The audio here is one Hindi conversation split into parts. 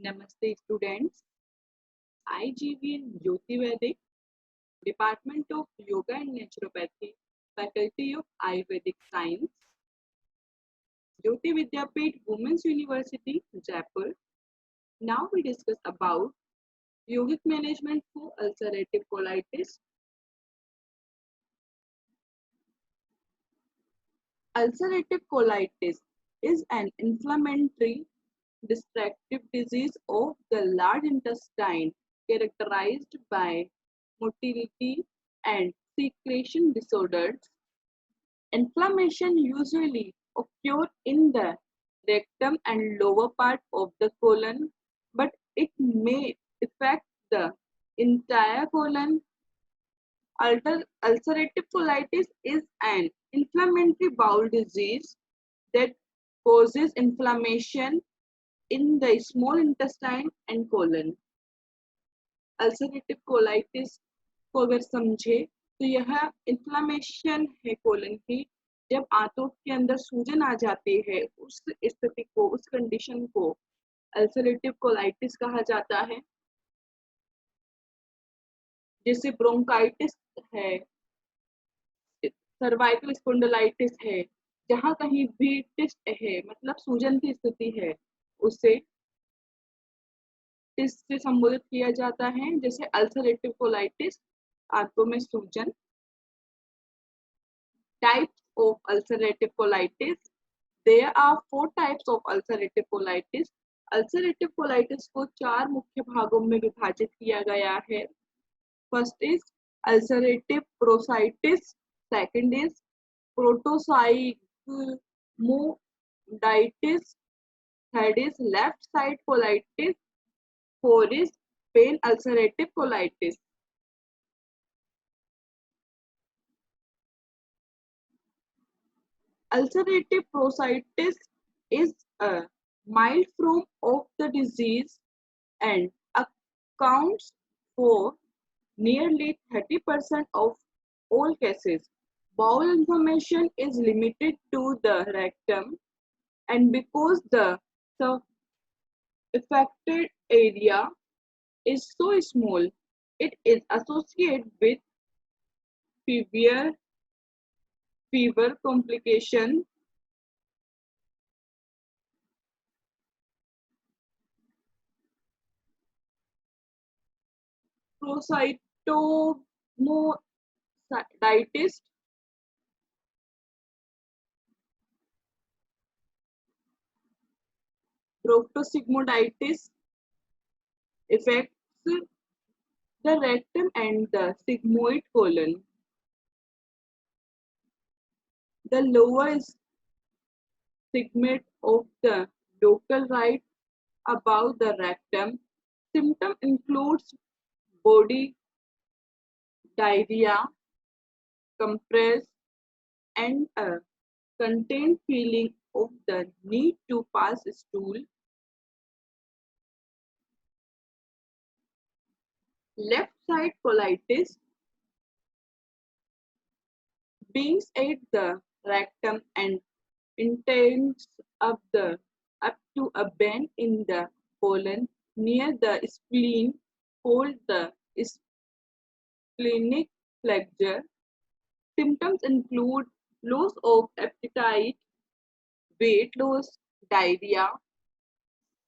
Namaste students. I GVN Jyoti Vedic, Department of Yoga and Naturopathy, Faculty of Ayurvedic Science, Jyoti Vidyapeeth Women's University, Jaipur. Now we discuss about yogic management for ulcerative colitis. Ulcerative colitis is an inflammatory destructive disease of the large intestine characterized by motility and secretion disorders. Inflammation usually occurs in the rectum and lower part of the colon, but it may affect the entire colon. Ulcerative colitis is an inflammatory bowel disease that causes inflammation in the small intestine and colon. Ulcerative colitis को अगर समझे तो यह इन्फ्लामेशन है कोलन की। जब आंतों के अंदर सूजन आ जाती है उस स्थिति को, उस कंडीशन को अल्सरेटिव कोलाइटिस कहा जाता है। जैसे ब्रोंकाइटिस है, सर्वाइकल स्पॉन्डिलाइटिस है, जहां कहीं भी टिस्ट है मतलब सूजन की स्थिति है, उसे से संबोधित किया जाता है। जैसे अल्सरेटिव कोलाइटिस, आंतों में सूजन। Types of ulcerative colitis, there are 4 types of ulcerative colitis. Ulcerative colitis को 4 मुख्य भागों में विभाजित किया गया है। First is ulcerative proctitis, second is proctosigmoiditis, third is left side colitis, fourth is pan ulcerative colitis. Ulcerative prositis is a mild form of the disease and accounts for nearly 30% of all cases. Bowel inflammation is limited to the rectum, and because the affected area is so small, it is associated with severe fever complication, prochytomoditis, proctosigmoiditis affects the rectum and the sigmoid colon. The lower segment of the local right above the rectum. Symptom includes body diarrhea, compress, and a contained feeling of the need to pass stool. Left side colitis beings at the rectum and intends up to a bend in the colon near the spleen called the splenic flexure. Symptoms include loss of appetite, weight loss, diarrhea,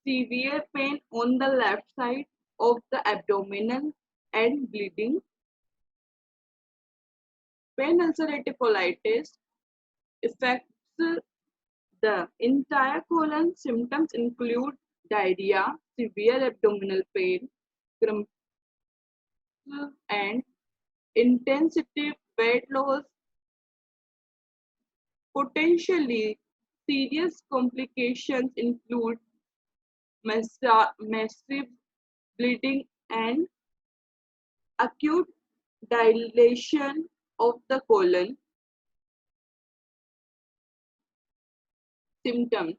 severe pain on the left side of the abdomen, and bleeding. Pain ulcerative colitis affects the entire colon. Symptoms include diarrhea, severe abdominal pain, cramps, and intensity weight loss. Potentially serious complications include massive bleeding and acute dilation of the colon. Symptoms.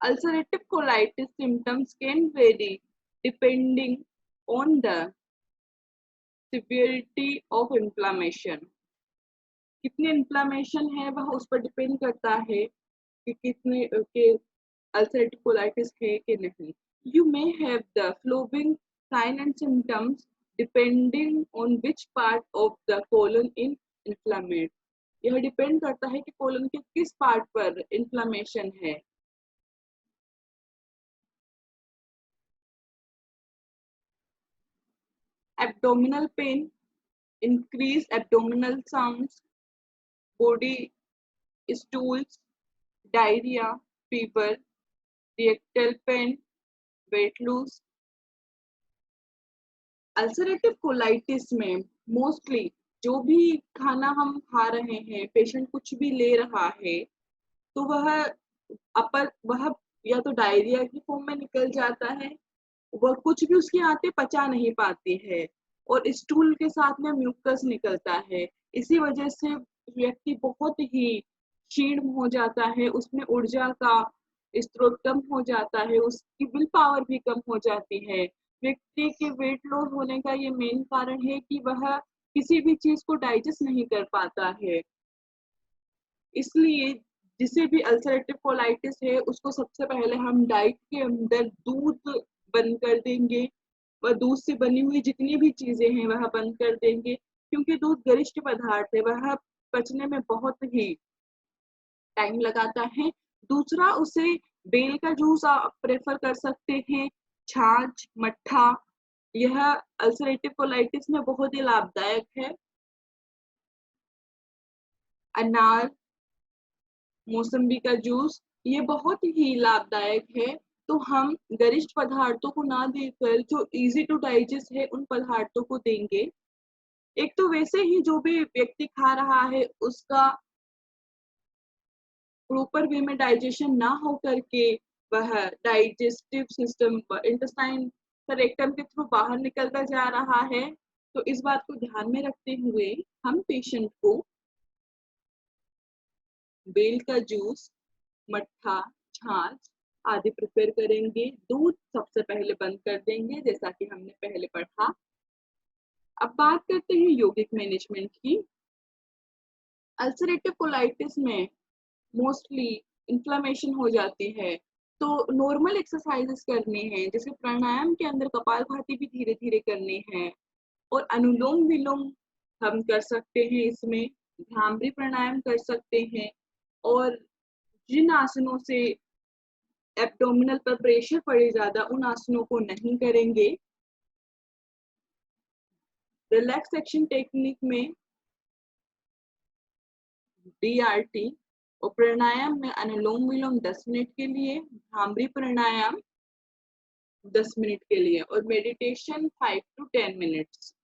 Ulcerative colitis symptoms can vary depending on the severity of inflammation. कितनी इन्फ्लामेशन है वह उस पर डिपेंड करता है कि कितने के अल्सरेटिव कोलाइटिस है कि नहीं। You may have the following signs and symptoms depending on which part of the colon is inflamed. यह डिपेंड करता है कि कोलन के किस पार्ट पर इन्फ्लामेशन है. Abdominal pain, increased abdominal sounds, body stools, diarrhea, fever, rectal pain, weight loss. Ulcerative colitis में मोस्टली जो भी खाना हम खा रहे हैं, पेशेंट कुछ भी ले रहा है, तो वह या तो डायरिया की फॉर्म में निकल जाता है, वह कुछ भी उसके आते पचा नहीं पाती है और स्टूल के साथ में म्यूकस निकलता है. इसी वजह से व्यक्ति बहुत ही क्षीण हो जाता है, उसमें ऊर्जा का स्रोत कम हो जाता है, उसकी विल पावर भी कम हो जाती है. व्यक्ति के वेट लॉस होने का ये मेन कारण है कि वह किसी भी चीज को डाइजेस्ट नहीं कर पाता है. इसलिए जिसे भी अल्सरेटिव कोलाइटिस है, उसको सबसे पहले हम डाइट के अंदर दूध बंद कर देंगे, वह दूध से बनी हुई जितनी भी चीजें हैं वह बंद कर देंगे, क्योंकि दूध गरिष्ठ पदार्थ है, वह पचने में बहुत ही टाइम लगाता है. दूसरा, उसे बेल का जूस आप प्रेफर कर सकते हैं, छाछ, मट्ठा, यह अल्सरेटिव कोलाइटिस में बहुत ही लाभदायक है. अनार, मौसम्बी का जूस, ये बहुत ही लाभदायक है. तो हम गरिष्ठ पदार्थों को ना देकर जो इजी टू डाइजेस्ट है उन पदार्थों को देंगे. एक तो वैसे ही जो भी व्यक्ति खा रहा है उसका प्रॉपर वे में डाइजेशन ना हो करके वह डाइजेस्टिव सिस्टम इंटेस्टाइन रेक्टम के थ्रू बाहर निकलता जा रहा है, तो इस बात को ध्यान में रखते हुए हम पेशेंट को बेल का जूस, मट्ठा, छाछ आदि प्रिपेयर करेंगे. दूध सबसे पहले बंद कर देंगे, जैसा कि हमने पहले पढ़ा. अब बात करते हैं यौगिक मैनेजमेंट की. अल्सरेटिव कोलाइटिस में मोस्टली इन्फ्लेमेशन हो जाती है, तो नॉर्मल एक्सरसाइजेस करनी है, जैसे प्राणायाम के अंदर कपालभाति भी धीरे धीरे करनी है और अनुलोम विलोम हम कर सकते हैं, इसमें भ्रामरी प्राणायाम कर सकते हैं. और जिन आसनों से एब्डोमिनल पर प्रेशर पड़े ज्यादा, उन आसनों को नहीं करेंगे. रिलैक्स एक्शन टेक्निक में DRT और प्राणायाम में अनुलोम विलोम 10 मिनट के लिए, भ्रामरी प्राणायाम 10 मिनट के लिए और meditation 5 to 10 minutes.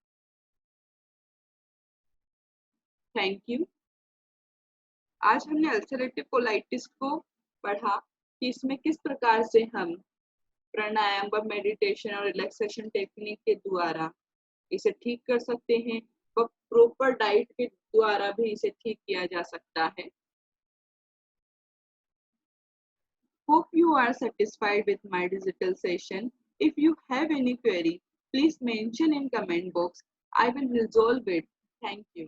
Thank you. आज हमने अल्सरेटिव कोलाइटिस को पढ़ा कि इसमें किस प्रकार से हम प्राणायाम व मेडिटेशन और रिलैक्सेशन टेक्निक के द्वारा इसे ठीक कर सकते हैं, व प्रॉपर डाइट के द्वारा भी इसे ठीक किया जा सकता है. Hope you are satisfied with my digital session. If you have any query, please mention in comment box. I will resolve it. Thank you.